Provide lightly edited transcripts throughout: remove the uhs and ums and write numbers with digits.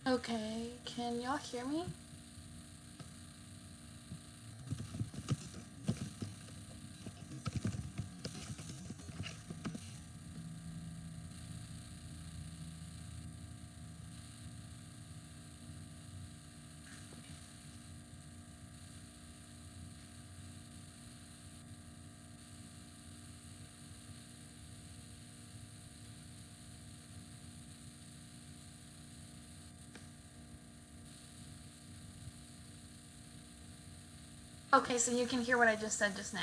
Okay, can y'all hear me? Okay, so you can hear what I just said just now.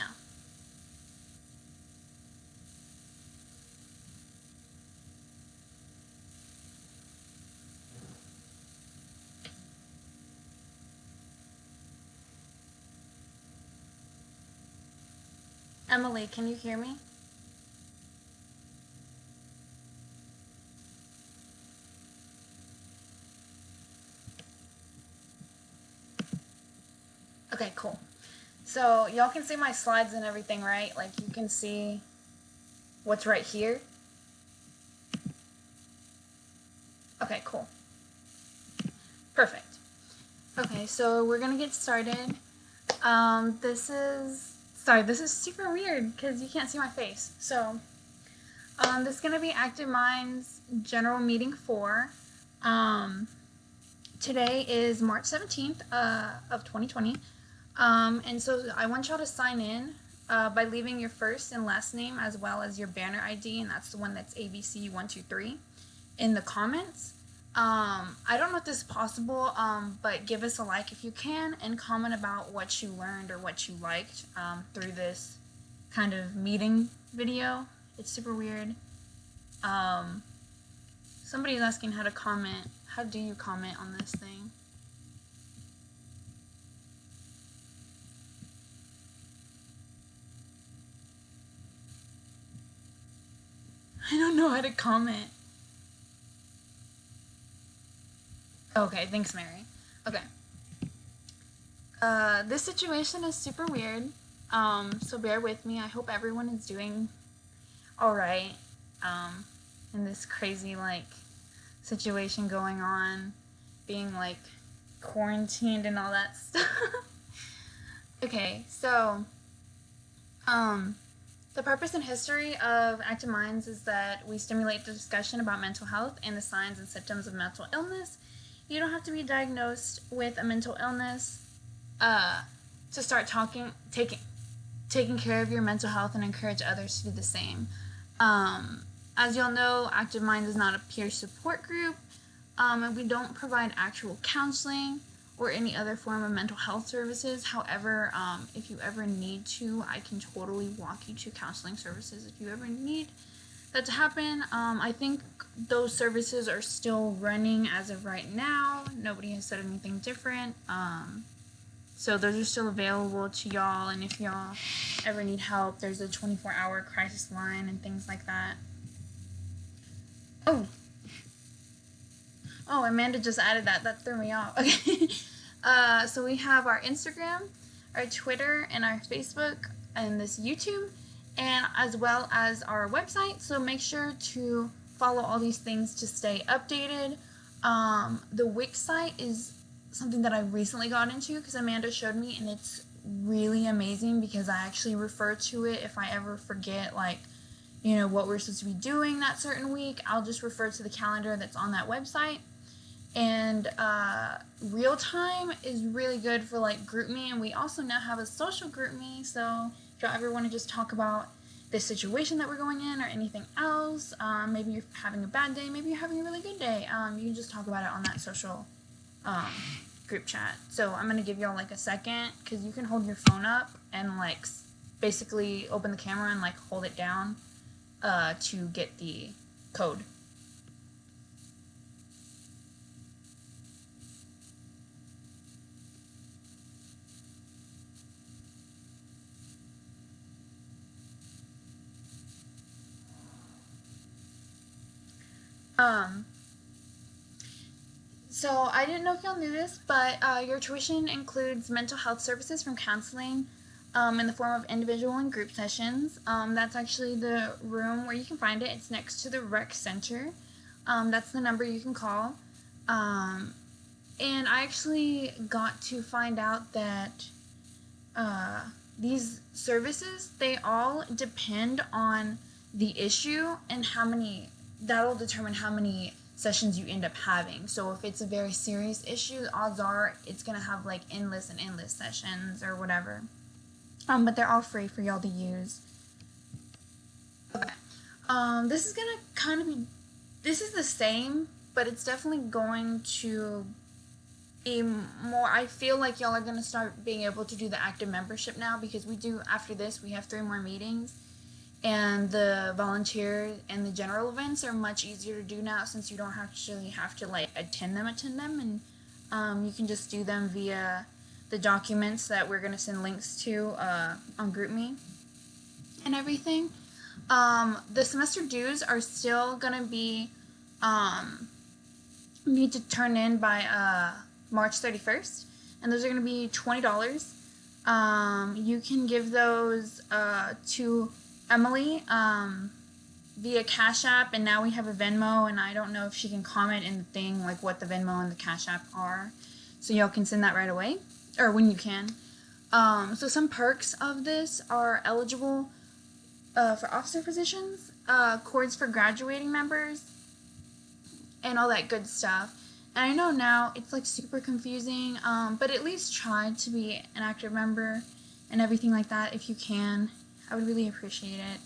Emily, can you hear me? Okay, cool. So y'all can see my slides and everything, right? Like you can see what's right here. Okay, cool. Perfect. Okay, so we're gonna get started. This is super weird because you can't see my face. So, this is gonna be Active Minds General Meeting 4. Today is March 17th of 2020. And so I want y'all to sign in by leaving your first and last name as well as your banner ID, and that's the one that's ABC123 in the comments. I don't know if this is possible, but give us a like if you can and comment about what you learned or what you liked through this kind of meeting video. It's super weird. Somebody's asking how to comment. How do you comment on this thing? I don't know how to comment. Okay, thanks, Mary. Okay. This situation is super weird. So bear with me. I hope everyone is doing all right. In this crazy like situation going on, being like quarantined and all that stuff. Okay, so the purpose and history of Active Minds is that we stimulate the discussion about mental health and the signs and symptoms of mental illness. You don't have to be diagnosed with a mental illness to start taking care of your mental health and encourage others to do the same. As you'll know, Active Minds is not a peer support group, and we don't provide actual counseling or any other form of mental health services. However, if you ever need to, I can totally walk you to counseling services if you ever need that to happen. I think those services are still running as of right now. Nobody has said anything different. So those are still available to y'all, and if y'all ever need help, there's a 24-hour crisis line and things like that. Oh, Amanda just added that. That threw me off. Okay. So we have our Instagram, our Twitter, and our Facebook, and this YouTube, and as well as our website. So make sure to follow all these things to stay updated. The Wix site is something that I recently got into because Amanda showed me, and it's really amazing because I actually refer to it if I ever forget, like, what we're supposed to be doing that certain week. I'll just refer to the calendar that's on that website. And real time is really good for like GroupMe, and we also now have a social GroupMe. So if y'all ever want to just talk about this situation that we're going in or anything else, maybe you're having a bad day, maybe you're having a really good day, you can just talk about it on that social group chat. So I'm gonna give y'all like a second because you can hold your phone up and like basically open the camera and like hold it down to get the code. Um, so I didn't know if y'all knew this, but your tuition includes mental health services from counseling in the form of individual and group sessions. That's actually the room where you can find it. It's next to the rec center. That's the number you can call. And I actually got to find out that these services, they all depend on the issue and that'll determine how many sessions you end up having. So if it's a very serious issue, odds are it's going to have like endless and endless sessions or whatever. But they're all free for y'all to use. Okay. This is going to kind of be, this is the same, but it's definitely going to be more, I feel like y'all are going to start being able to do the active membership now, because after this, we have 3 more meetings, and the volunteer and the general events are much easier to do now, since you don't actually have to like attend them, and you can just do them via the documents that we're going to send links to on GroupMe and everything. The semester dues are still going to be need to turn in by March 31st, and those are going to be $20. You can give those to Emily via Cash App, and now we have a Venmo, and I don't know if she can comment in the thing like what the Venmo and the Cash App are, so y'all can send that right away, or when you can. So some perks of this are eligible for officer positions, cords for graduating members, and all that good stuff. And I know now it's like super confusing, but at least try to be an active member and everything like that if you can. I would really appreciate it.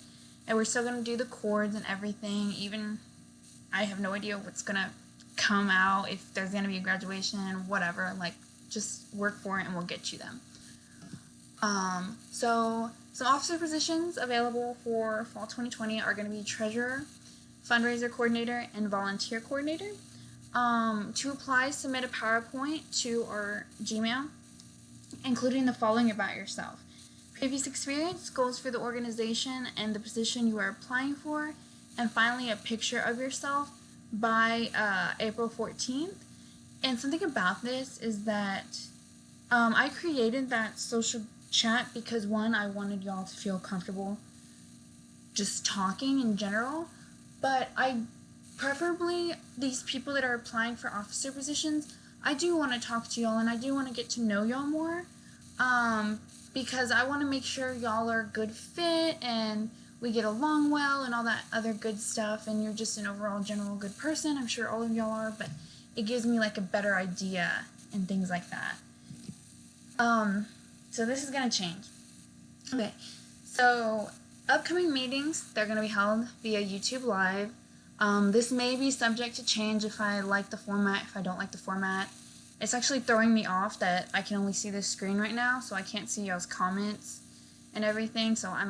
And we're still going to do the cords and everything. Even I have no idea what's going to come out, if there's going to be a graduation, whatever. Like, just work for it and we'll get you them. So some officer positions available for fall 2020 are going to be treasurer, fundraiser coordinator, and volunteer coordinator. To apply, submit a PowerPoint to our Gmail, including the following about yourself: previous experience, goals for the organization and the position you are applying for, and finally a picture of yourself by April 14th. And something about this is that I created that social chat because, one, I wanted y'all to feel comfortable just talking in general, but preferably these people that are applying for officer positions, I do want to talk to y'all and I do want to get to know y'all more, because I want to make sure y'all are a good fit and we get along well and all that other good stuff, and you're just an overall general good person. I'm sure all of y'all are, but it gives me like a better idea and things like that. So this is going to change. Okay, so upcoming meetings, they're going to be held via YouTube Live. This may be subject to change if I like the format, if I don't like the format. It's actually throwing me off that I can only see this screen right now, so I can't see y'all's comments and everything, so I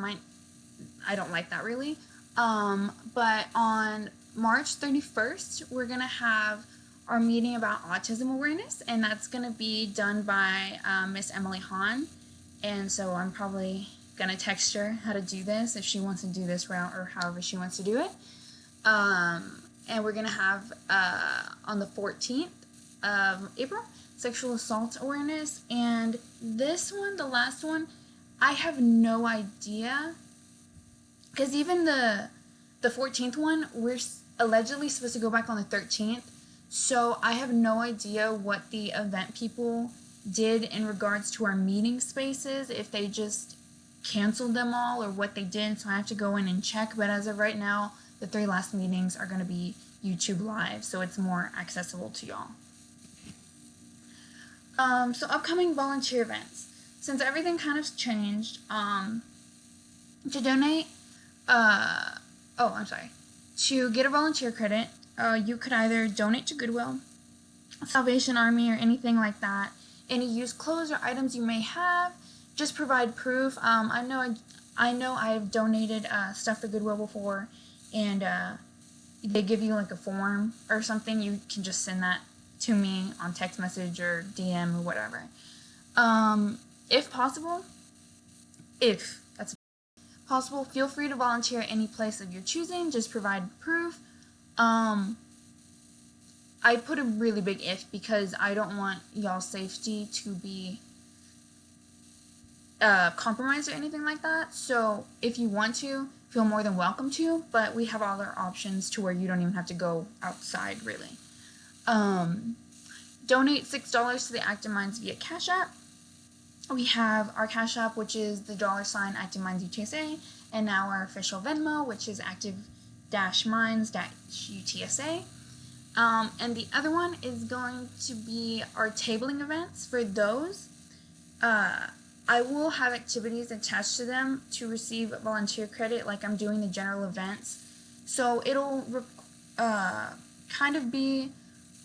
don't like that really. But on March 31st, we're going to have our meeting about autism awareness, and that's going to be done by Miss Emily Hahn, and so I'm probably going to text her how to do this if she wants to do this route or however she wants to do it. And we're going to have on the 14th of April, sexual assault awareness, and this one, the last one, I have no idea, because even the 14th one, we're allegedly supposed to go back on the 13th, so I have no idea what the event people did in regards to our meeting spaces, if they just canceled them all or what they did, so I have to go in and check. But as of right now, the 3 last meetings are going to be YouTube Live, so it's more accessible to y'all. So upcoming volunteer events. Since everything kind of changed, to donate, to get a volunteer credit, you could either donate to Goodwill, Salvation Army, or anything like that. Any used clothes or items you may have, just provide proof. I know I've donated stuff to Goodwill before, and they give you like a form or something. You can just send that to me on text message or DM or whatever. If possible, feel free to volunteer at any place of your choosing. Just provide proof. I put a really big if, because I don't want y'all's safety to be compromised or anything like that. So if you want to, feel more than welcome to, but we have other options to where you don't even have to go outside, really. Donate $6 to the Active Minds via Cash App. We have our Cash App, which is the $ Active Minds UTSA, and now our official Venmo, which is active-minds-UTSA. And the other one is going to be our tabling events. For those, I will have activities attached to them to receive volunteer credit, like I'm doing the general events. So it'll kind of be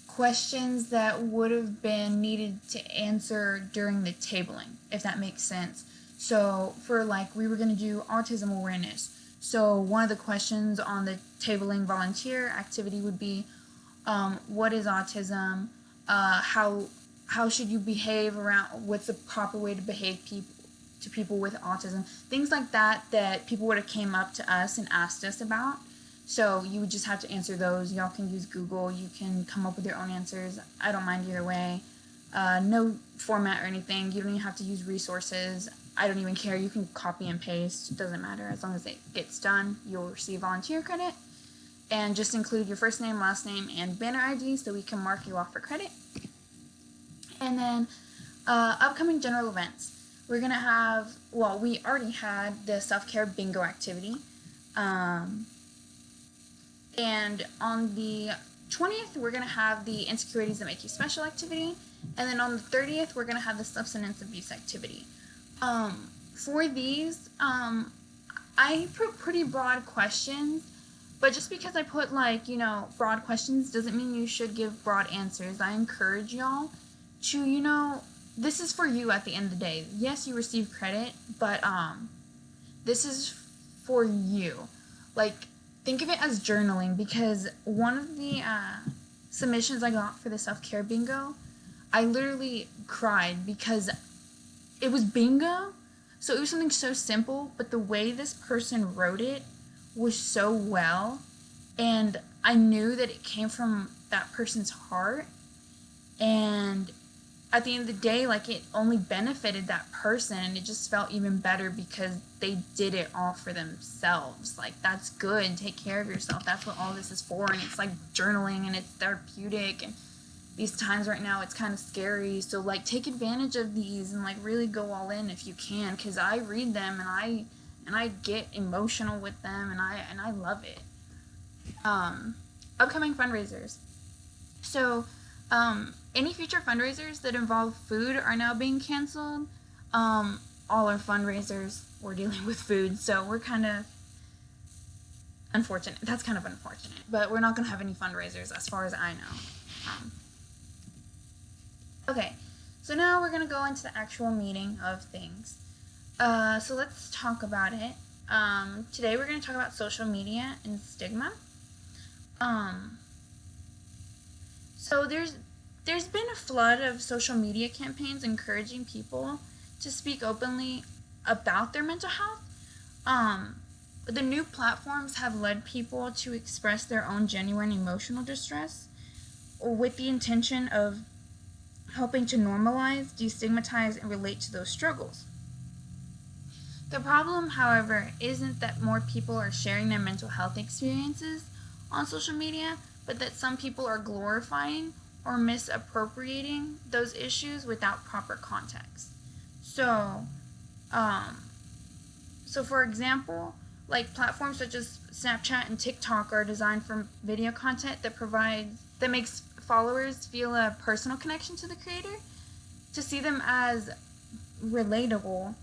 questions that would have been needed to answer during the tabling, if that makes sense. So for like, we were going to do autism awareness. So one of the questions on the tabling volunteer activity would be, what is autism? How should you behave around? What's the proper way to behave to people with autism? Things like that people would have came up to us and asked us about. So you would just have to answer those. Y'all can use Google. You can come up with your own answers. I don't mind either way. No format or anything. You don't even have to use resources. I don't even care. You can copy and paste. It doesn't matter. As long as it gets done, you'll receive volunteer credit. And just include your first name, last name, and banner ID so we can mark you off for credit. And then upcoming general events. We're going to have, well, we already had the self-care bingo activity. And on the 20th, we're going to have the Insecurities That Make You Special activity. And then on the 30th, we're going to have the Substance Abuse activity. For these, I put pretty broad questions, but just because I put broad questions doesn't mean you should give broad answers. I encourage y'all to, this is for you at the end of the day. Yes, you receive credit, but this is for you. Think of it as journaling, because one of the submissions I got for the self-care bingo, I literally cried because it was bingo, so it was something so simple, but the way this person wrote it was so well, and I knew that it came from that person's heart, and at the end of the day, it only benefited that person, and it just felt even better because they did it all for themselves. That's good. Take care of yourself. That's what all this is for, and it's journaling, and it's therapeutic, and these times right now, it's kind of scary, so take advantage of these and really go all in if you can, because I read them and I get emotional with them, and I love it. Upcoming fundraisers. So any future fundraisers that involve food are now being canceled. All our fundraisers, we're dealing with food, so we're kind of unfortunate. That's kind of unfortunate, but we're not going to have any fundraisers as far as I know. Okay, so now we're going to go into the actual meaning of things. So let's talk about it. Today we're going to talk about social media and stigma. So there's been a flood of social media campaigns encouraging people to speak openly about their mental health. The new platforms have led people to express their own genuine emotional distress with the intention of helping to normalize, destigmatize, and relate to those struggles. The problem, however, isn't that more people are sharing their mental health experiences on social media, but that some people are glorifying or misappropriating those issues without proper context. So for example, platforms such as Snapchat and TikTok are designed for video content that makes followers feel a personal connection to the creator, to see them as relatable,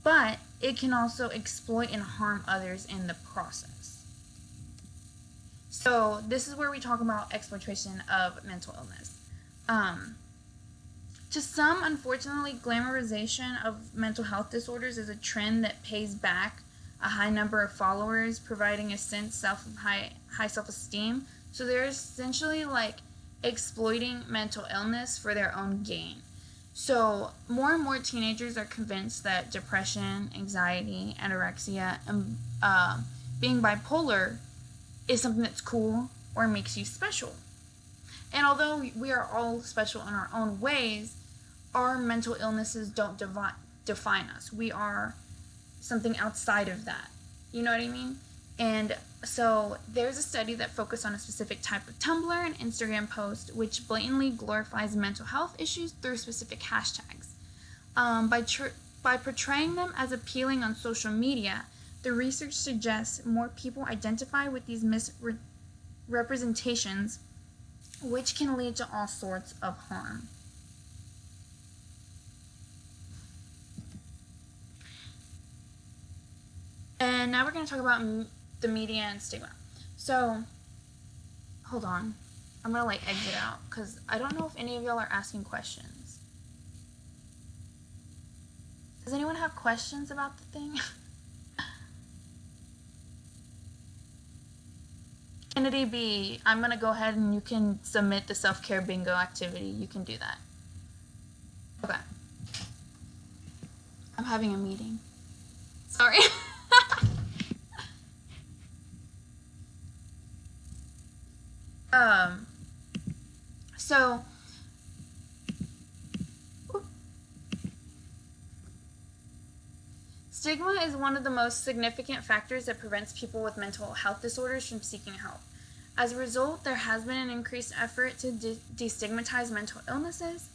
but it can also exploit and harm others in the process. So this is where we talk about exploitation of mental illness. To some, unfortunately, glamorization of mental health disorders is a trend that pays back a high number of followers, providing a sense of high self-esteem. So they're essentially exploiting mental illness for their own gain. So more and more teenagers are convinced that depression, anxiety, anorexia, and being bipolar is something that's cool or makes you special. And although we are all special in our own ways, our mental illnesses don't define us. We are something outside of that. You know what I mean? And so there's a study that focused on a specific type of Tumblr and Instagram post, which blatantly glorifies mental health issues through specific hashtags. By portraying them as appealing on social media, the research suggests more people identify with these misrepresentations, which can lead to all sorts of harm. And now we're going to talk about the media and stigma. So, hold on. I'm going to exit out because I don't know if any of y'all are asking questions. Does anyone have questions about the thing? Kennedy B, I'm going to go ahead and you can submit the self-care bingo activity. You can do that. Okay. I'm having a meeting. Sorry. So stigma is one of the most significant factors that prevents people with mental health disorders from seeking help. As a result, there has been an increased effort to destigmatize mental illnesses.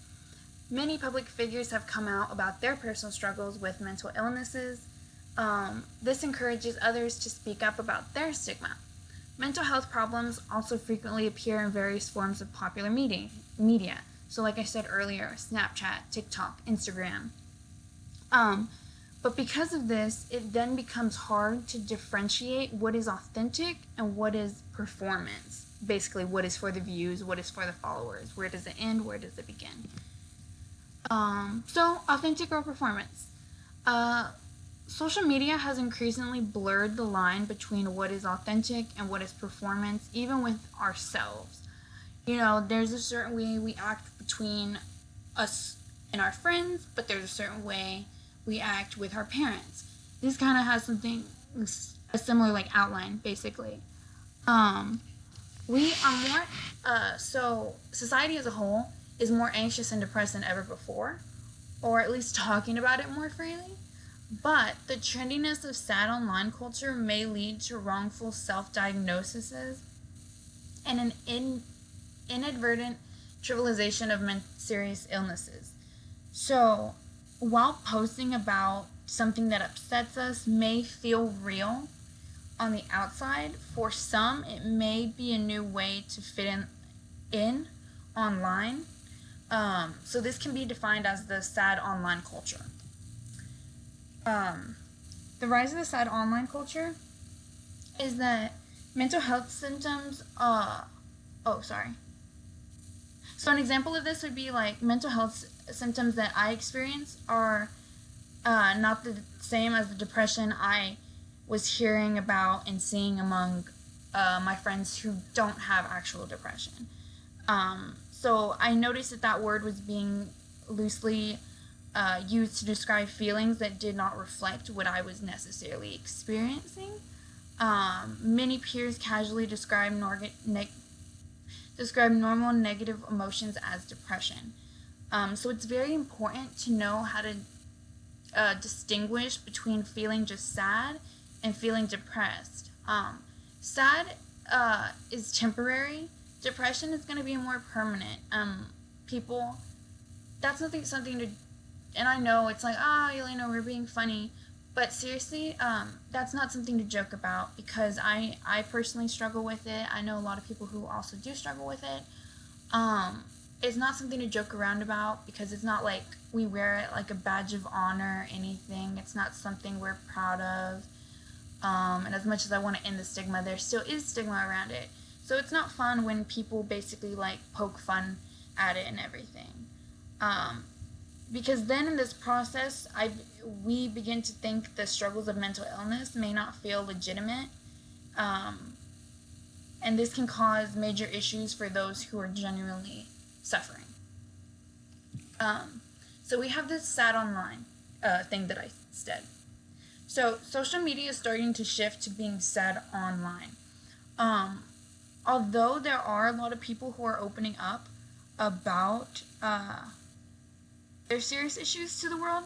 Many public figures have come out about their personal struggles with mental illnesses. This encourages others to speak up about their stigma. Mental health problems also frequently appear in various forms of popular media. So like I said earlier, Snapchat, TikTok, Instagram. But because of this, it then becomes hard to differentiate what is authentic and what is performance. Basically, what is for the views, what is for the followers. Where does it end, where does it begin? So, authentic or performance. Social media has increasingly blurred the line between what is authentic and what is performance, even with ourselves. There's a certain way we act between us and our friends, but there's a certain way we act with our parents. This kind of has a similar outline, basically. We are more, so society as a whole is more anxious and depressed than ever before, or at least talking about it more freely. But the trendiness of sad online culture may lead to wrongful self-diagnoses and an inadvertent trivialization of serious illnesses. So, while posting about something that upsets us may feel real on the outside, for some it may be a new way to fit in online. So this can be defined as the sad online culture. The rise of the sad online culture is that mental health symptoms, So an example of this would be mental health symptoms that I experience are not the same as the depression I was hearing about and seeing among my friends who don't have actual depression. So I noticed that word was being loosely used to describe feelings that did not reflect what I was necessarily experiencing. Many peers casually describe normal negative emotions as depression. So it's very important to know how to distinguish between feeling just sad and feeling depressed. Sad is temporary. Depression is going to be more permanent. That's something to, and I know it's we're being funny, but seriously, that's not something to joke about, because I personally struggle with it. I know a lot of people who also do struggle with it. It's not something to joke around about, because it's not like we wear it like a badge of honor or anything. It's not something we're proud of. And as much as I want to end the stigma, there still is stigma around it. So it's not fun when people basically poke fun at it and everything. Because then in this process, we begin to think the struggles of mental illness may not feel legitimate. And this can cause major issues for those who are genuinely suffering. So we have this sad online thing that I said. So social media is starting to shift to being sad online. Although there are a lot of people who are opening up about their serious issues to the world,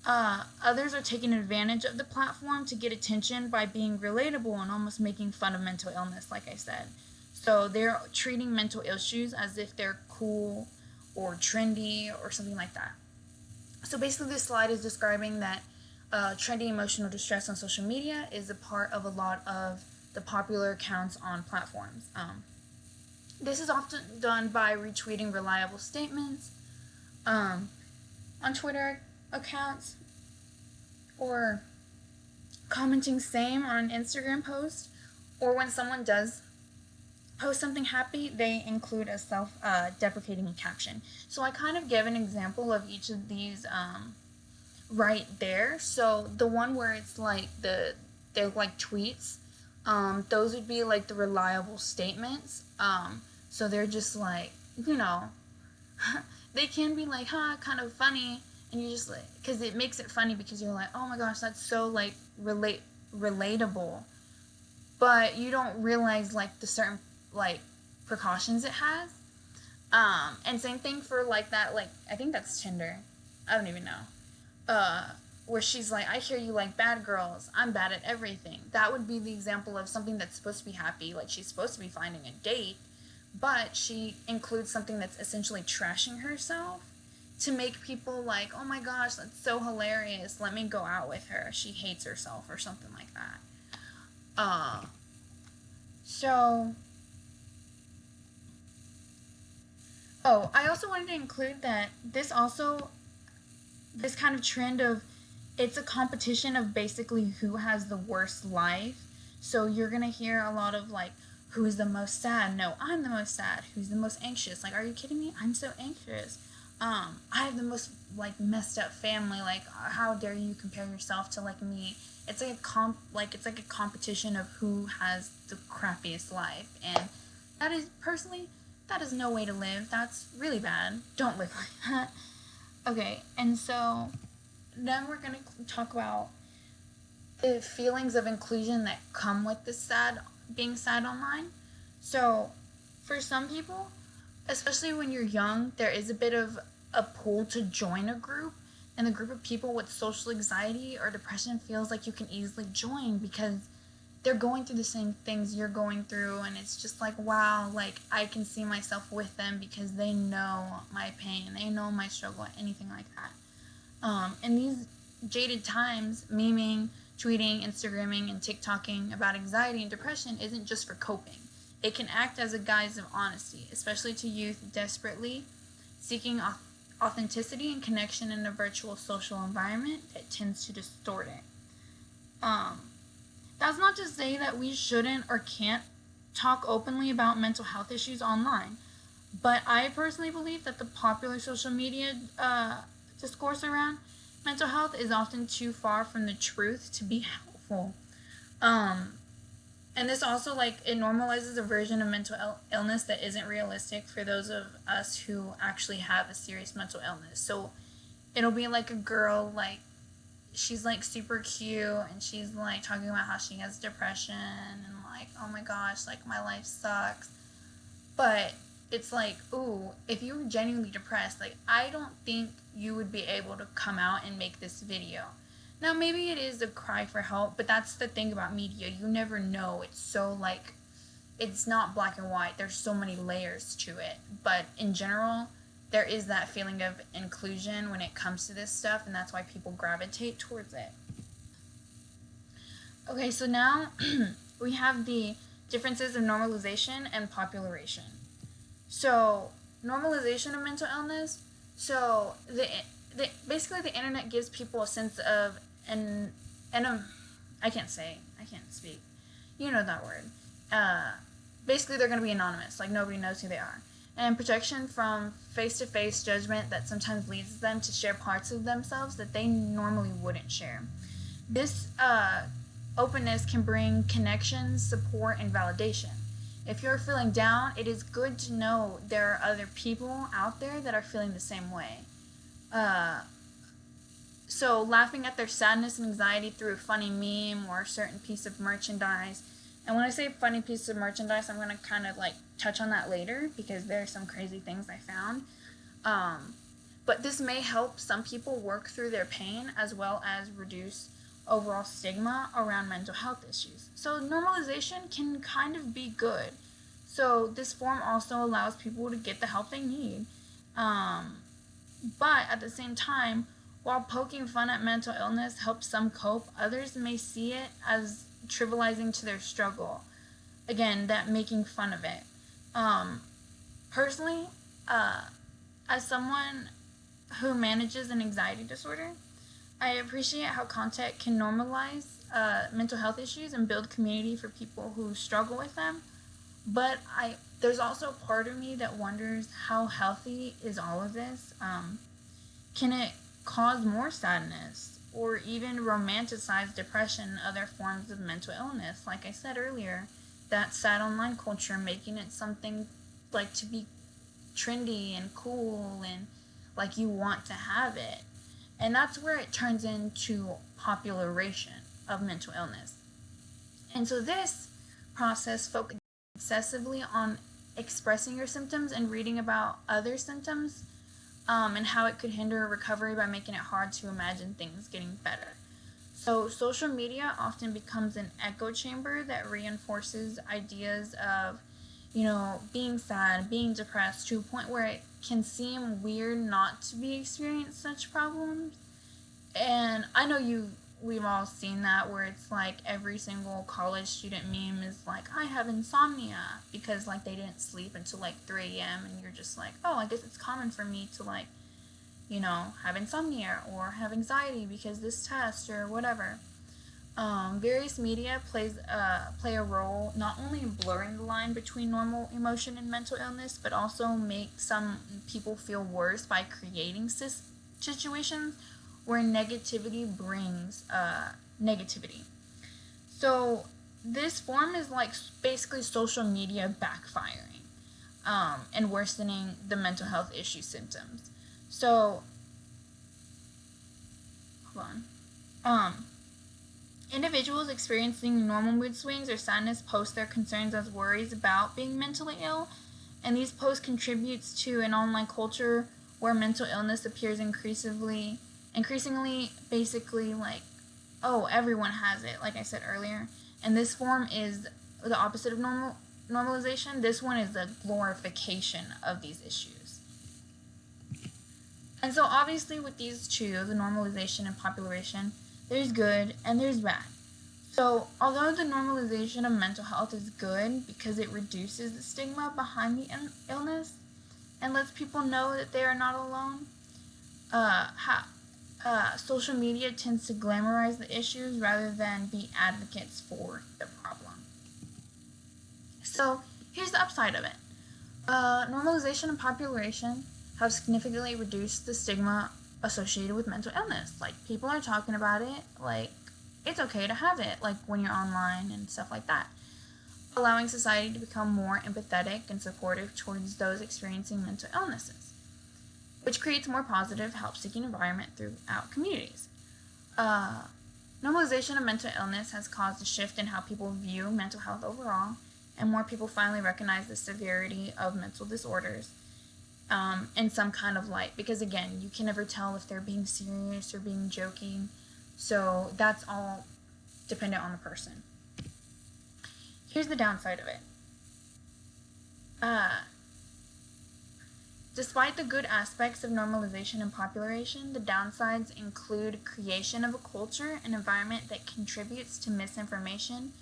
Others are taking advantage of the platform to get attention by being relatable and almost making fun of mental illness, like I said. So they're treating mental issues as if they're cool or trendy or something like that. So basically, this slide is describing that trendy emotional distress on social media is a part of a lot of the popular accounts on platforms. This is often done by retweeting reliable statements on Twitter accounts or commenting same on an Instagram post, or when someone does post something happy, they include a self-deprecating caption. So I kind of give an example of each of these right there. So the one where it's like they're like tweets, those would be like the reliable statements. So they're just like, they can be like, kind of funny, and you just like, because it makes it funny because you're like, oh my gosh, that's so like relatable, but you don't realize like the certain like precautions it has. And same thing for like that, like I think that's Tinder. I don't even know. Where she's like, I hear you like bad girls. I'm bad at everything. That would be the example of something that's supposed to be happy. Like she's supposed to be finding a date, but she includes something that's essentially trashing herself to make people like, oh my gosh, that's so hilarious. Let me go out with her. She hates herself or something like that. So, I also wanted to include that this kind of trend of, it's a competition of basically who has the worst life. So you're going to hear a lot of like, who is the most sad? No, I'm the most sad. Who's the most anxious? Like, are you kidding me? I'm so anxious. I have the most like messed up family. Like, how dare you compare yourself to like me? It's like it's like a competition of who has the crappiest life, and that is no way to live. That's really bad. Don't live like that. Okay, and so then we're gonna talk about the feelings of inclusion that come with this being sad online. So, for some people, especially when you're young, there is a bit of a pull to join a group, and a group of people with social anxiety or depression feels like you can easily join because they're going through the same things you're going through, and it's just like, wow, like I can see myself with them because they know my pain, they know my struggle, anything like that. In these jaded times, memeing, tweeting, Instagramming, and TikToking about anxiety and depression isn't just for coping. It can act as a guise of honesty, especially to youth desperately seeking authenticity and connection in a virtual social environment that tends to distort it. That's not to say that we shouldn't or can't talk openly about mental health issues online, but I personally believe that the popular social media discourse around mental health is often too far from the truth to be helpful. And this also, like, it normalizes a version of mental illness that isn't realistic for those of us who actually have a serious mental illness. So it'll be like a girl, like, she's like super cute and she's like talking about how she has depression and like, oh my gosh, like my life sucks. But it's like, ooh, if you were genuinely depressed, like I don't think you would be able to come out and make this video. Now maybe it is a cry for help, but that's the thing about media. You never know. It's so like, it's not black and white. There's so many layers to it. But in general, there is that feeling of inclusion when it comes to this stuff, and that's why people gravitate towards it. Okay, so now we have the differences of normalization and popularization. So, normalization of mental illness. So, basically the internet gives people a sense of I can't speak. You know that word. Basically, they're going to be anonymous, like nobody knows who they are. And protection from face-to-face judgment that sometimes leads them to share parts of themselves that they normally wouldn't share. This openness can bring connections, support, and validation. If you're feeling down, it is good to know there are other people out there that are feeling the same way. So laughing at their sadness and anxiety through a funny meme or a certain piece of merchandise. And when I say funny piece of merchandise, I'm going to kind of like touch on that later because there are some crazy things I found. But this may help some people work through their pain as well as reduce overall stigma around mental health issues. So normalization can kind of be good. So this form also allows people to get the help they need. But at the same time, while poking fun at mental illness helps some cope, others may see it as trivializing to their struggle. Again, that making fun of it. Personally, as someone who manages an anxiety disorder, I appreciate how content can normalize mental health issues and build community for people who struggle with them. But there's also a part of me that wonders how healthy is all of this. Can it cause more sadness or even romanticize depression and other forms of mental illness? Like I said earlier, that sad online culture making it something like to be trendy and cool and like you want to have it. And that's where it turns into popularization of mental illness. And so this process focuses excessively on expressing your symptoms and reading about other symptoms, and how it could hinder recovery by making it hard to imagine things getting better. So social media often becomes an echo chamber that reinforces ideas of, being sad, being depressed, to a point where it can seem weird not to be experiencing such problems. And I know we've all seen that, where it's like every single college student meme is like, I have insomnia, because like they didn't sleep until like 3 a.m. and you're just like, oh, I guess it's common for me to like, have insomnia or have anxiety because this test or whatever. Various media play a role not only in blurring the line between normal emotion and mental illness, but also make some people feel worse by creating situations where negativity brings negativity. So this form is like basically social media backfiring, and worsening the mental health issue symptoms. So, hold on. Individuals experiencing normal mood swings or sadness post their concerns as worries about being mentally ill, and these posts contributes to an online culture where mental illness appears increasingly basically like, oh, everyone has it, like I said earlier. And this form is the opposite of normalization. This one is the glorification of these issues. And so obviously with these two, the normalization and popularization, there's good and there's bad. So although the normalization of mental health is good because it reduces the stigma behind the illness and lets people know that they are not alone, social media tends to glamorize the issues rather than be advocates for the problem. So here's the upside of it. Normalization and popularization have significantly reduced the stigma associated with mental illness. Like, people are talking about it, like, it's okay to have it, like when you're online and stuff like that. Allowing society to become more empathetic and supportive towards those experiencing mental illnesses, which creates a more positive, help-seeking environment throughout communities. Normalization of mental illness has caused a shift in how people view mental health overall, and more people finally recognize the severity of mental disorders in some kind of light. Because again, you can never tell if they're being serious or being joking, so that's all dependent on the person. Here's the downside of it. Despite the good aspects of normalization and popularization, the downsides include creation of a culture and environment that contributes to misinformation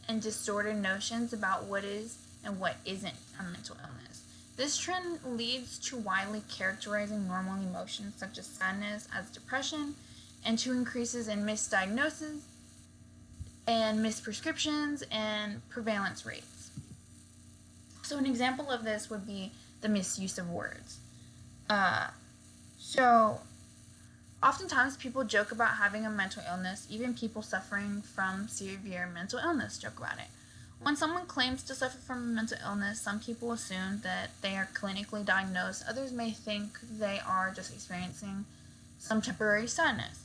and distorted notions about what is and what isn't a mental illness. This trend leads to widely characterizing normal emotions such as sadness as depression, and to increases in misdiagnosis and misprescriptions and prevalence rates. So an example of this would be the misuse of words. So oftentimes people joke about having a mental illness. Even people suffering from severe mental illness joke about it. When someone claims to suffer from a mental illness, some people assume that they are clinically diagnosed. Others may think they are just experiencing some temporary sadness.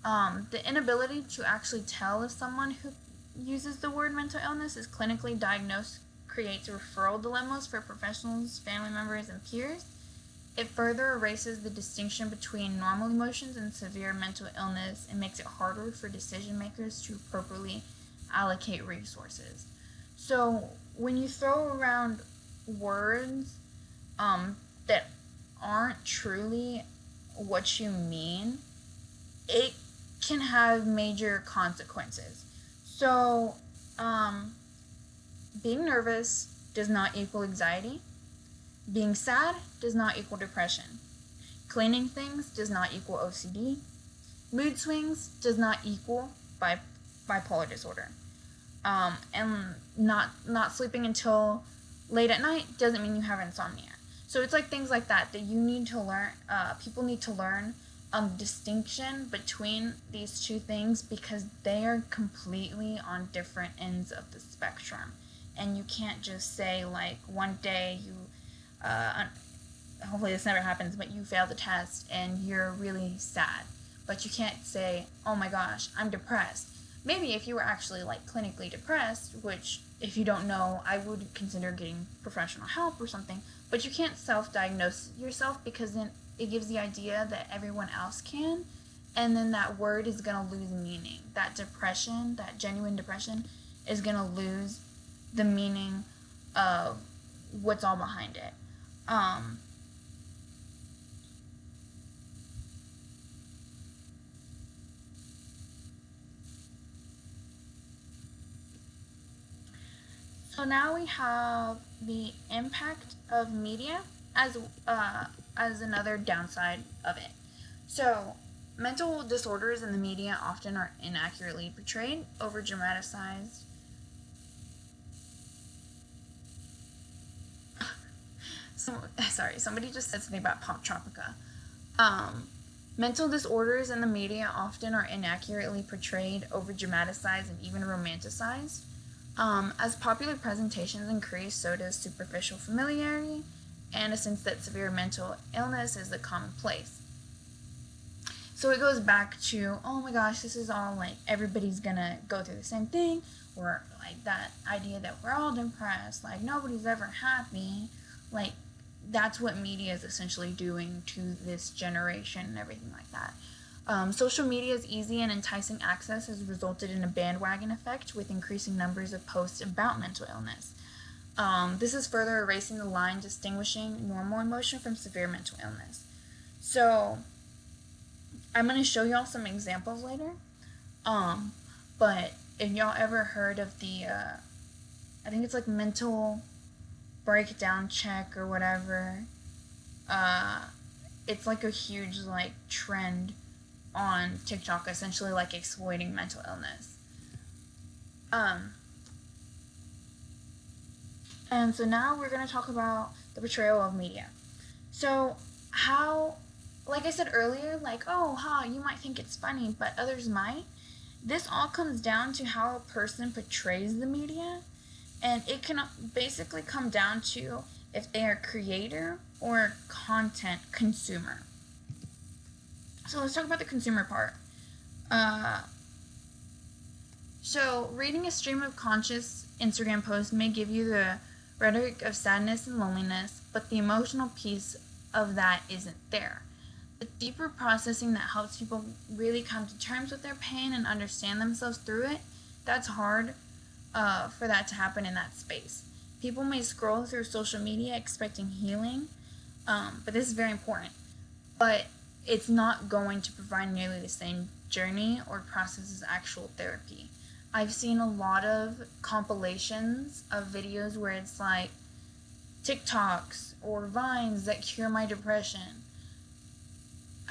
The inability to actually tell if someone who uses the word mental illness is clinically diagnosed creates referral dilemmas for professionals, family members, and peers. It further erases the distinction between normal emotions and severe mental illness and makes it harder for decision makers to appropriately allocate resources. So when you throw around words that aren't truly what you mean, it can have major consequences. So, being nervous does not equal anxiety. Being sad does not equal depression. Cleaning things does not equal OCD. Mood swings does not equal bipolar disorder. And not sleeping until late at night doesn't mean you have insomnia. So it's like things like that you need to learn. People need to learn distinction between these two things because they are completely on different ends of the spectrum. And you can't just say like one day you, hopefully this never happens, but you fail the test and you're really sad. But you can't say, oh my gosh, I'm depressed. Maybe if you were actually like clinically depressed, which if you don't know, I would consider getting professional help or something, but you can't self-diagnose yourself because then it gives the idea that everyone else can, and then that word is going to lose meaning. That depression, that genuine depression, is going to lose the meaning of what's all behind it. So now we have the impact of media as another downside of it. So mental disorders in the media often are inaccurately portrayed, over dramatized. Sorry, somebody just said something about Pop Tropica. Mental disorders in the media often are inaccurately portrayed, over dramatized, and even romanticized. As popular presentations increase, so does superficial familiarity and a sense that severe mental illness is the commonplace. So it goes back to, oh my gosh, this is all like everybody's gonna go through the same thing, or like that idea that we're all depressed, like nobody's ever happy. Like that's what media is essentially doing to this generation and everything like that. Social media's easy and enticing access has resulted in a bandwagon effect with increasing numbers of posts about mental illness. This is further erasing the line distinguishing normal emotion from severe mental illness. So, I'm going to show y'all some examples later. But if y'all ever heard of the, I think it's like mental breakdown check or whatever, it's like a huge like trend on TikTok, essentially like exploiting mental illness. And so now we're going to talk about the betrayal of media. So how, like I said earlier, like, oh, you might think it's funny, but others might. This all comes down to how a person portrays the media, and it can basically come down to if they are a creator or content consumer. So let's talk about the consumer part. So reading a stream of conscious Instagram posts may give you the rhetoric of sadness and loneliness, but the emotional piece of that isn't there. The deeper processing that helps people really come to terms with their pain and understand themselves through it, that's hard for that to happen in that space. People may scroll through social media expecting healing, but this is very important. But it's not going to provide nearly the same journey or process as actual therapy. I've seen a lot of compilations of videos where it's like TikToks or Vines that cure my depression.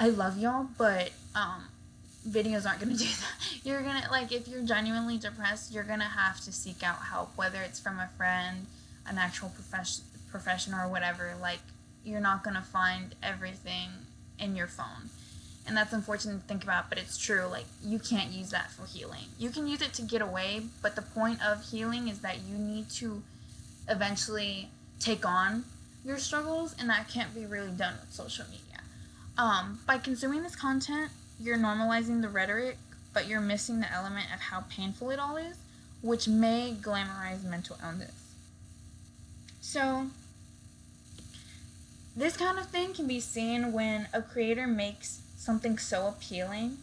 I love y'all, but videos aren't going to do that. You're going to, like, if you're genuinely depressed, you're going to have to seek out help, whether it's from a friend, an actual professional, or whatever. Like, you're not going to find everything in your phone. And that's unfortunate to think about, but it's true. Like, you can't use that for healing. You can use it to get away, but the point of healing is that you need to eventually take on your struggles, and that can't be really done with social media. By consuming this content, you're normalizing the rhetoric, but you're missing the element of how painful it all is, which may glamorize mental illness. So, This kind of thing can be seen when a creator makes something so appealing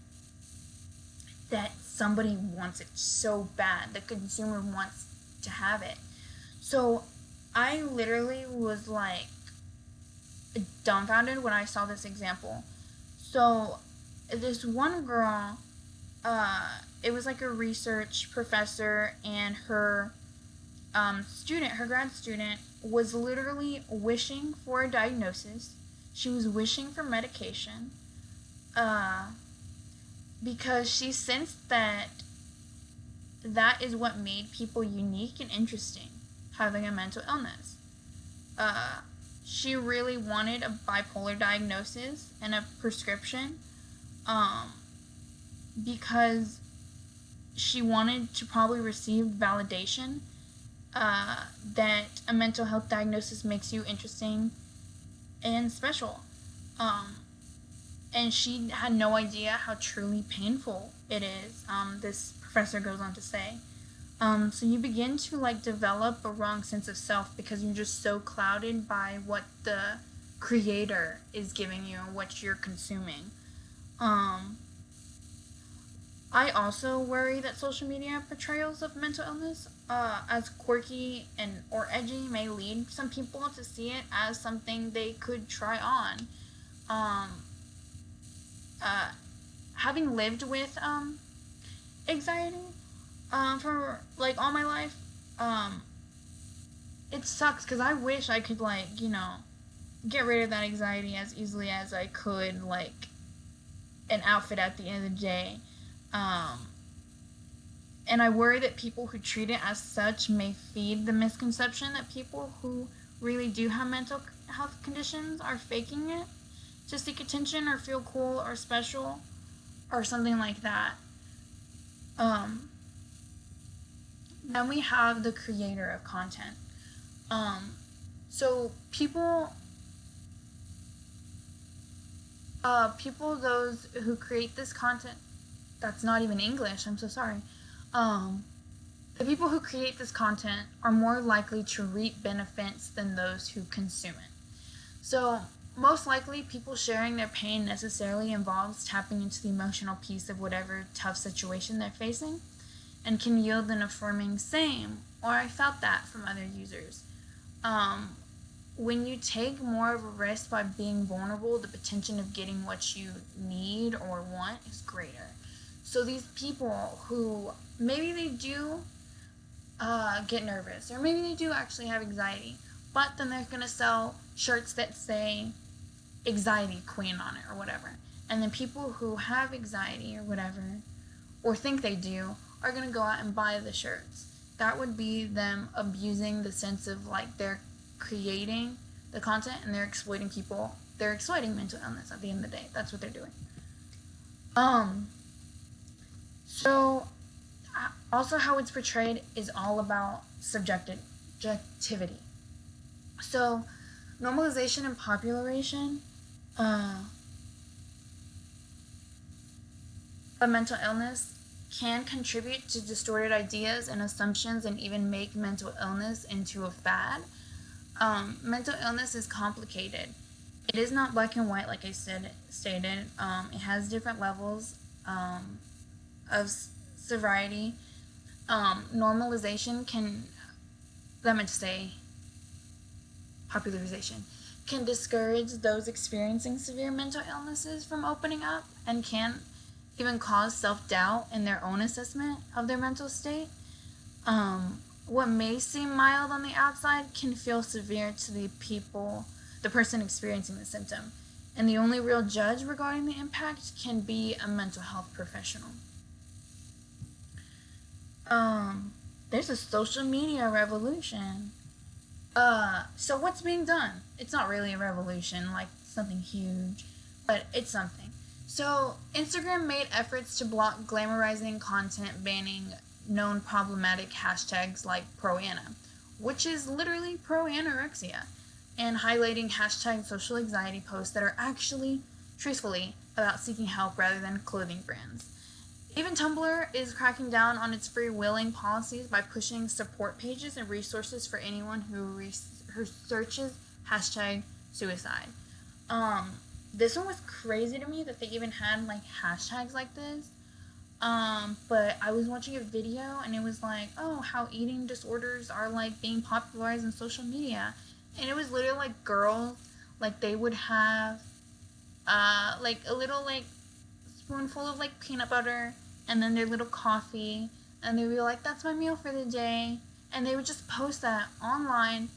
that somebody wants it so bad. The consumer wants to have it. So I literally was like dumbfounded when I saw this example. So this one girl, it was like a research professor, and her her grad student, was literally wishing for a diagnosis. She was wishing for medication, because she sensed that is what made people unique and interesting, having a mental illness. She really wanted a bipolar diagnosis and a prescription, because she wanted to probably receive validation that a mental health diagnosis makes you interesting and special. And she had no idea how truly painful it is, this professor goes on to say. So you begin to develop a wrong sense of self because you're just so clouded by what the creator is giving you and what you're consuming. I also worry that social media portrayals of mental illness as quirky and or edgy may lead some people to see it as something they could try on. Having lived with anxiety for all my life, it sucks because I wish I could get rid of that anxiety as easily as I could an outfit at the end of the day. And I worry that people who treat it as such may feed the misconception that people who really do have mental health conditions are faking it to seek attention or feel cool or special or something like that. Then we have the creator of content. So people those who create this content, that's not even English, I'm so sorry. The people who create this content are more likely to reap benefits than those who consume it. So most likely people sharing their pain necessarily involves tapping into the emotional piece of whatever tough situation they're facing, and can yield an affirming same or I felt that from other users. When you take more of a risk by being vulnerable, the potential of getting what you need or want is greater. So these people who maybe they do get nervous, or maybe they do actually have anxiety, but then they're going to sell shirts that say anxiety queen on it or whatever. And then people who have anxiety or whatever, or think they do, are going to go out and buy the shirts. That would be them abusing the sense of they're creating the content and they're exploiting people. They're exploiting mental illness at the end of the day. That's what they're doing. So also how it's portrayed is all about subjectivity. So normalization and popularization of mental illness can contribute to distorted ideas and assumptions and even make mental illness into a fad. Mental illness is complicated. It is not black and white, like I stated. It has different levels of severity. Normalization popularization can discourage those experiencing severe mental illnesses from opening up, and can even cause self-doubt in their own assessment of their mental state. What may seem mild on the outside can feel severe to the person experiencing the symptom, and the only real judge regarding the impact can be a mental health professional. There's a social media revolution. So what's being done? It's not really a revolution, something huge, but it's something. So Instagram made efforts to block glamorizing content, banning known problematic hashtags like pro-ana, which is literally pro-anorexia, and highlighting hashtag social anxiety posts that are actually, truthfully, about seeking help rather than clothing brands. Even Tumblr is cracking down on its freewheeling policies by pushing support pages and resources for anyone who searches hashtag suicide. This one was crazy to me that they even had like hashtags like this. But I was watching a video and it was like, oh, how eating disorders are like being popularized in social media. And it was literally like girls, like they would have like a little like spoonful of like peanut butter and then their little coffee, and they would be like, that's my meal for the day. And they would just post that online,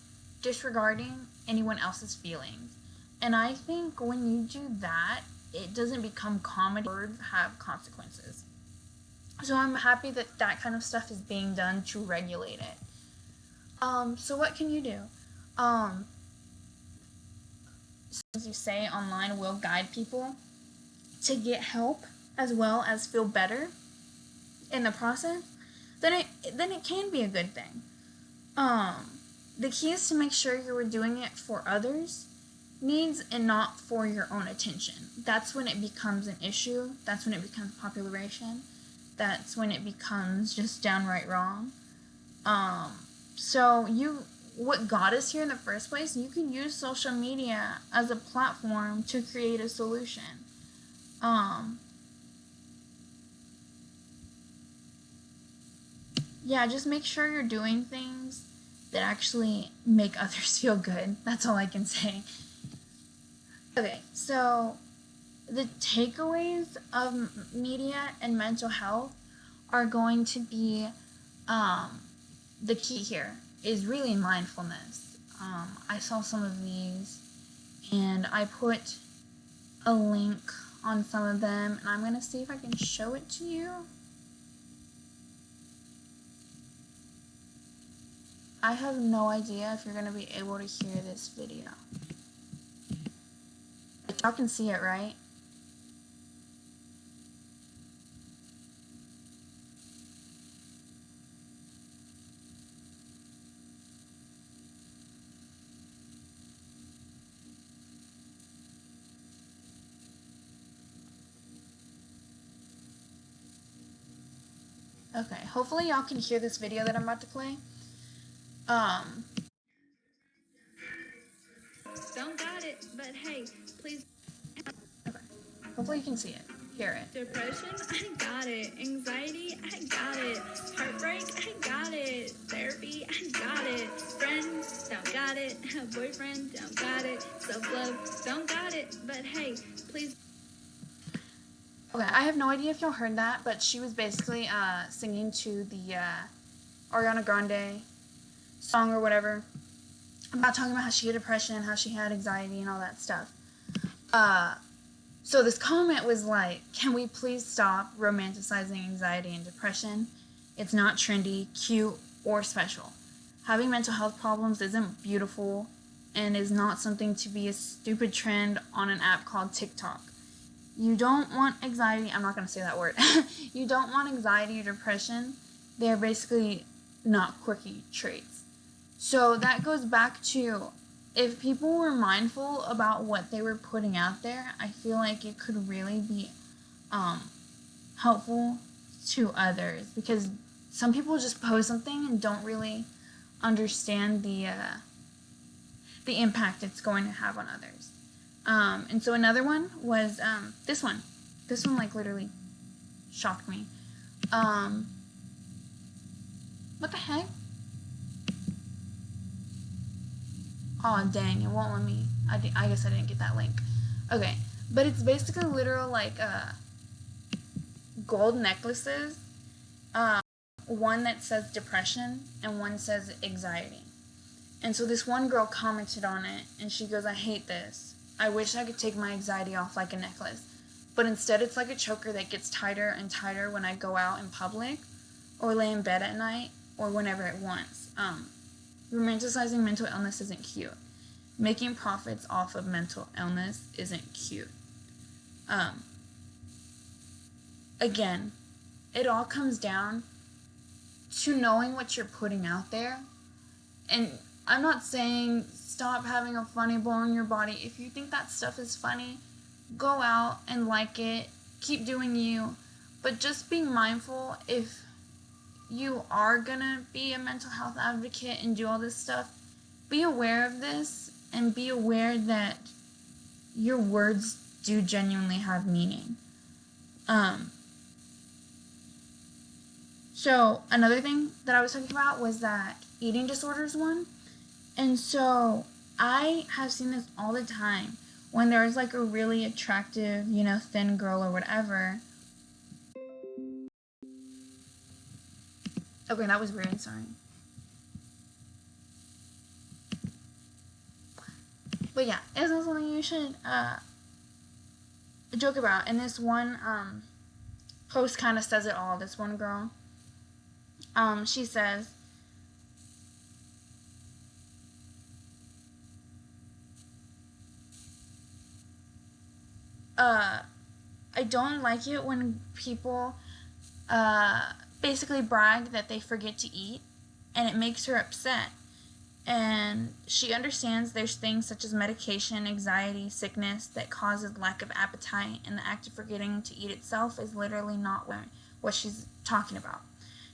disregarding anyone else's feelings. And I think when you do that, it doesn't become comedy. Words have consequences. So I'm happy that that kind of stuff is being done to regulate it. So what can you do? As you say online will guide people to get help as well as feel better in the process, then it can be a good thing. The key is to make sure you are doing it for others' needs and not for your own attention. That's when it becomes an issue. That's when it becomes popularization. That's when it becomes just downright wrong. So what got us here in the first place, you can use social media as a platform to create a solution. Yeah, just make sure you're doing things that actually make others feel good. That's all I can say. Okay, so the takeaways of media and mental health are going to be the key here is really mindfulness. I saw some of these and I put a link on some of them, and I'm going to see if I can show it to you. I have no idea if you're going to be able to hear this video. But y'all can see it, right? Okay, hopefully y'all can hear this video that I'm about to play. Don't got it, but hey, please. Okay, hopefully you can see it, hear it. Depression, I got it. Anxiety, I got it. Heartbreak, I got it. Therapy, I got it. Friends, don't got it. Boyfriend, don't got it. Self-love, don't got it, but hey, please. Okay, I have no idea if y'all heard that, but she was basically singing to the Ariana Grande song or whatever, about talking about how she had depression, how she had anxiety, and all that stuff. So this comment was like, can we please stop romanticizing anxiety and depression? It's not trendy, cute, or special. Having mental health problems isn't beautiful and is not something to be a stupid trend on an app called TikTok. You don't want anxiety, I'm not going to say that word. You don't want anxiety or depression. They're basically not quirky traits. So that goes back to, if people were mindful about what they were putting out there, I feel like it could really be helpful to others, because some people just post something and don't really understand the impact it's going to have on others. And so another one was this one. This one like literally shocked me. What the heck? Oh dang, it won't let me. I guess I didn't get that link. Okay, but it's basically literal like gold necklaces. One that says depression and one says anxiety. And so this one girl commented on it and she goes, I hate this. I wish I could take my anxiety off like a necklace. But instead it's like a choker that gets tighter and tighter when I go out in public or lay in bed at night or whenever it wants. Romanticizing mental illness isn't cute. Making profits off of mental illness isn't cute. Again, it all comes down to knowing what you're putting out there. And I'm not saying stop having a funny bone in your body. If you think that stuff is funny, go out and like it. Keep doing you. But just be mindful, if you are gonna be a mental health advocate and do all this stuff, be aware of this and be aware that your words do genuinely have meaning. So another thing that I was talking about was that eating disorders one. And so I have seen this all the time when there's like a really attractive, thin girl or whatever. Okay, that was weird, sorry. But yeah, it's not something you should joke about. And this one post kind of says it all. This one girl, she says, I don't like it when people basically brag that they forget to eat, and it makes her upset. And she understands there's things such as medication, anxiety, sickness that causes lack of appetite, and the act of forgetting to eat itself is literally not what she's talking about.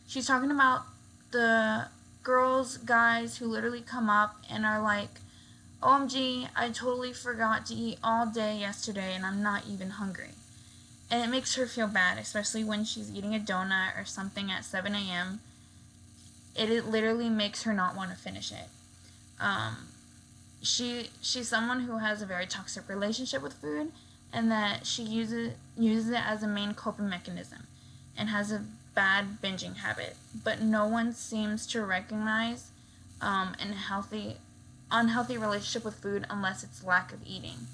She's talking about the girls, guys who literally come up and are like, OMG, I totally forgot to eat all day yesterday and I'm not even hungry. And it makes her feel bad, especially when she's eating a donut or something at 7 a.m. It literally makes her not want to finish it. She's someone who has a very toxic relationship with food, and that she uses it as a main coping mechanism and has a bad binging habit. But no one seems to recognize an unhealthy relationship with food unless it's lack of eating.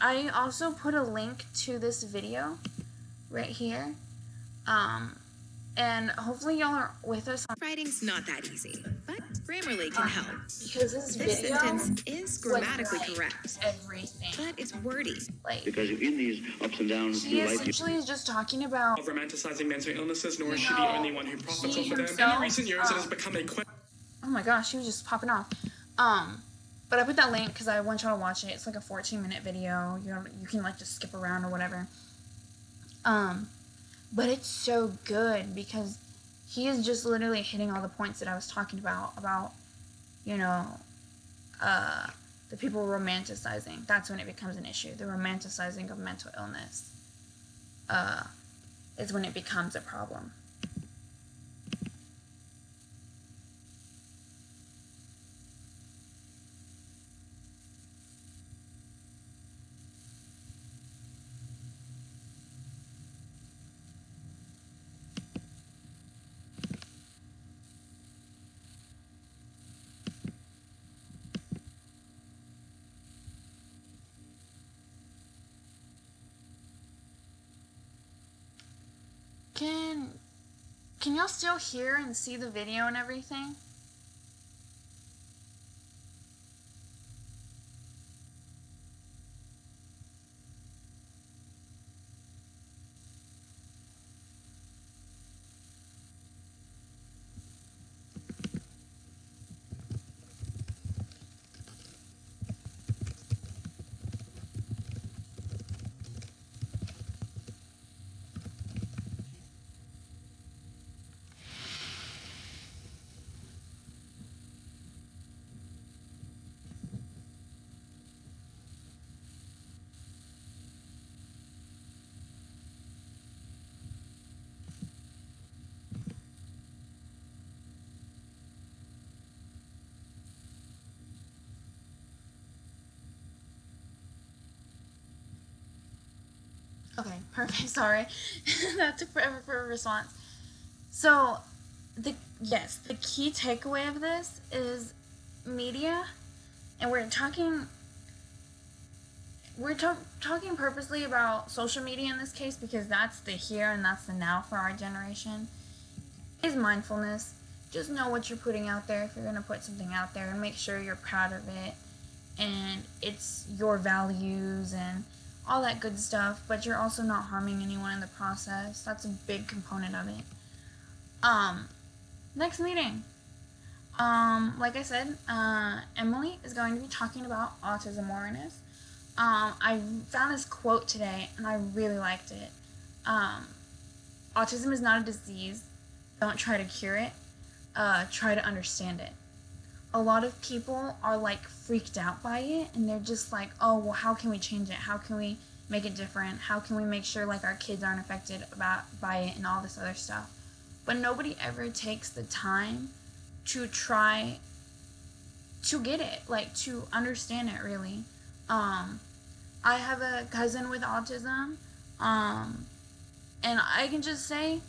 I also put a link to this video right here. And hopefully y'all are with us. Writing's not that easy, but Grammarly can help. Because this video sentence is grammatically correct, everything. but it's wordy. Because in these ups and downs, she essentially is just talking about romanticizing mental illnesses, nor is she the only one who profits off of them. In recent years, it has become a oh my gosh, she was just popping off. But I put that link because I want y'all to watch it. It's like a 14-minute video. You can like just skip around or whatever. But it's so good because he is just literally hitting all the points that I was talking about, the people romanticizing. That's when it becomes an issue. The romanticizing of mental illness is when it becomes a problem. Can y'all still hear and see the video and everything? Okay, perfect. Sorry. That took forever for a response. So, the key takeaway of this is media, and we're talking purposely about social media in this case because that's the here and that's the now for our generation. Is mindfulness. Just know what you're putting out there if you're going to put something out there, and make sure you're proud of it and it's your values and all that good stuff, but you're also not harming anyone in the process. That's a big component of it. Next meeting. Like I said, Emily is going to be talking about autism awareness. I found this quote today and I really liked it. Autism is not a disease. Don't try to cure it. Try to understand it. A lot of people are like freaked out by it, and they're just like, oh, well, how can we change it? How can we make it different? How can we make sure like our kids aren't affected by it and all this other stuff? But nobody ever takes the time to try to get it, like to understand it really. I have a cousin with autism, and I can just say,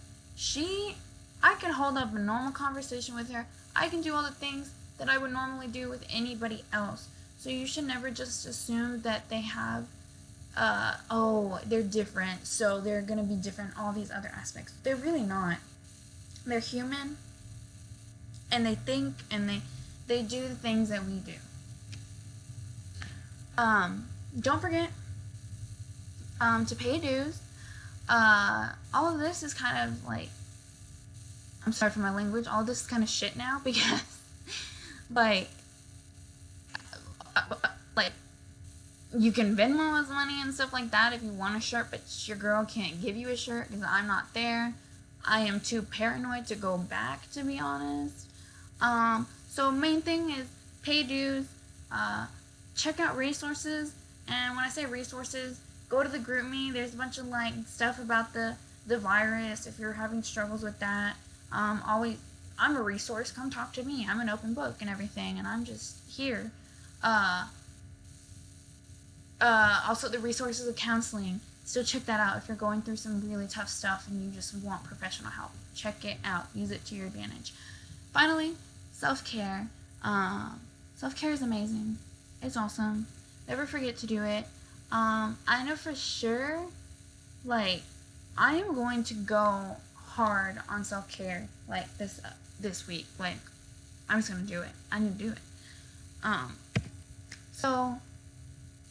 I can hold up a normal conversation with her. I can do all the things that I would normally do with anybody else. So you should never just assume that they have, they're different, so they're gonna be different, all these other aspects. They're really not. They're human, and they think, and they do the things that we do. Don't forget to pay dues. All of this is kind of like, I'm sorry for my language, all this is kind of shit now, because like you can Venmo us money and stuff like that if you want a shirt, but your girl can't give you a shirt because I'm not there. I am too paranoid to go back, to be honest. So main thing is pay dues, check out resources, and when I say resources, go to the GroupMe. There's a bunch of like stuff about the virus if you're having struggles with that. I'm a resource. Come talk to me. I'm an open book and everything, and I'm just here. Also, the resources of counseling. So check that out if you're going through some really tough stuff and you just want professional help. Check it out. Use it to your advantage. Finally, self-care. Self-care is amazing. It's awesome. Never forget to do it. I know for sure, like, I am going to go hard on self-care, like, this week. Like, I'm just gonna do it. I need to do it. So,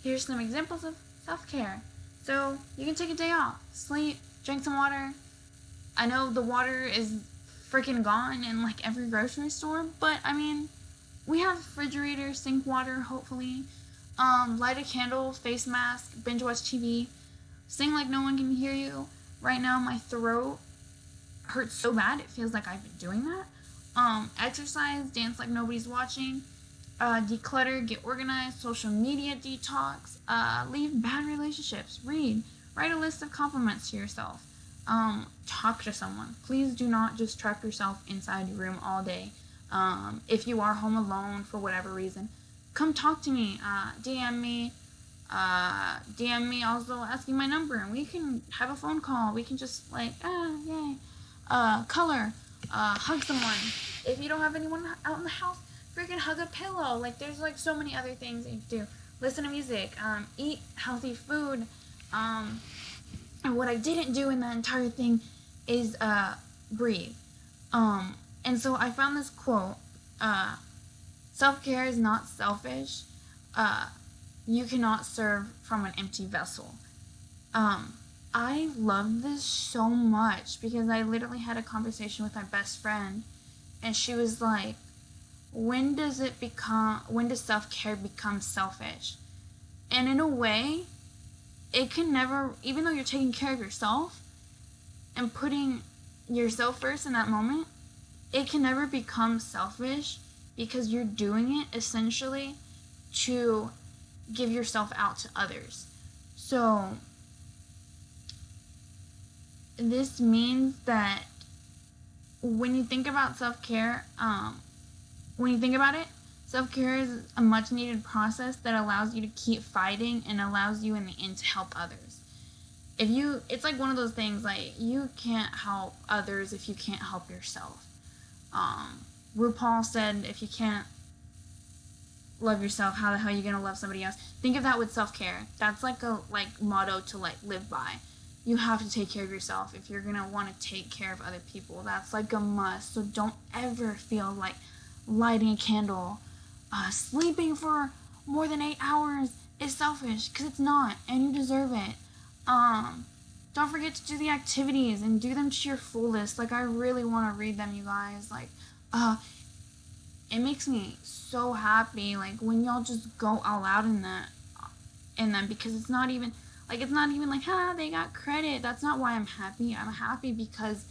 here's some examples of self-care. So, you can take a day off, sleep, drink some water. I know the water is freaking gone in, like, every grocery store, but, I mean, we have refrigerator, sink water, hopefully. Light a candle, face mask, binge watch TV, sing like no one can hear you. Right now, my throat hurts so bad, it feels like I've been doing that. Exercise, dance like nobody's watching, declutter, get organized, social media detox, leave bad relationships, read, write a list of compliments to yourself, talk to someone. Please do not just trap yourself inside your room all day. If you are home alone for whatever reason, come talk to me, DM me also asking my number, and we can have a phone call. We can just like, yay, color, hug someone. If you don't have anyone out in the house, freaking hug a pillow. Like, there's like so many other things that you can do. Listen to music, eat healthy food, and what I didn't do in that entire thing is breathe. And so I found this quote, self-care is not selfish. You cannot serve from an empty vessel. I love this so much because I literally had a conversation with my best friend, and she was like, when does self-care become selfish? And in a way, it can never, even though you're taking care of yourself and putting yourself first in that moment, it can never become selfish because you're doing it essentially to give yourself out to others. So this means that when you think about self-care, self-care is a much needed process that allows you to keep fighting and allows you in the end to help others. It's like one of those things, like, you can't help others if you can't help yourself. RuPaul said, if you can't love yourself, how the hell are you gonna love somebody else? Think of that with self-care. That's like a motto to live by. You have to take care of yourself if you're gonna want to take care of other people. That's like a must. So don't ever feel like lighting a candle, sleeping for more than 8 hours is selfish, because it's not, and you deserve it. Don't forget to do the activities and do them to your fullest. Like, I really want to read them, you guys. Like, it makes me so happy, like, when y'all just go all out in them, because it's not even like, they got credit. That's not why I'm happy. I'm happy because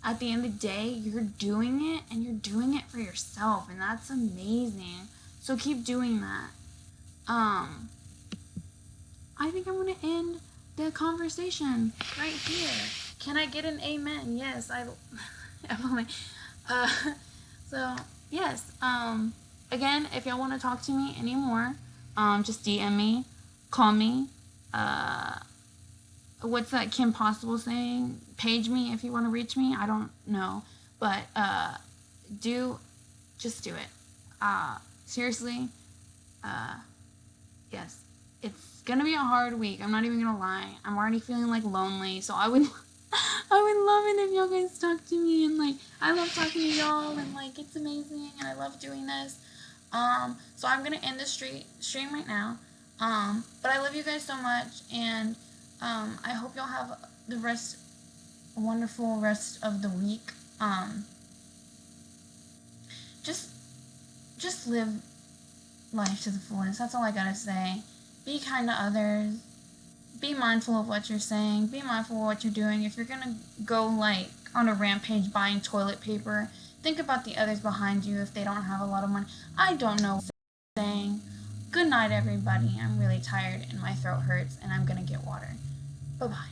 at the end of the day, you're doing it, and you're doing it for yourself, and that's amazing. So keep doing that. I think I'm gonna end the conversation right here. Can I get an amen? Yes, Emily. So yes. Again, if y'all want to talk to me anymore, just DM me, call me. What's that Kim Possible saying? Page me if you want to reach me. I don't know, but just do it. Seriously. Yes, it's gonna be a hard week. I'm not even gonna lie. I'm already feeling like lonely, so I would love it if y'all guys talk to me, and like I love talking to y'all, and like it's amazing, and I love doing this. So I'm gonna end the stream right now. But I love you guys so much, and I hope y'all have a wonderful rest of the week. Just live life to the fullest. That's all I gotta say. Be kind to others. Be mindful of what you're saying. Be mindful of what you're doing. If you're gonna go like on a rampage buying toilet paper, think about the others behind you if they don't have a lot of money. I don't know what I'm saying. Good night, everybody. I'm really tired and my throat hurts, and I'm gonna get water. Bye-bye.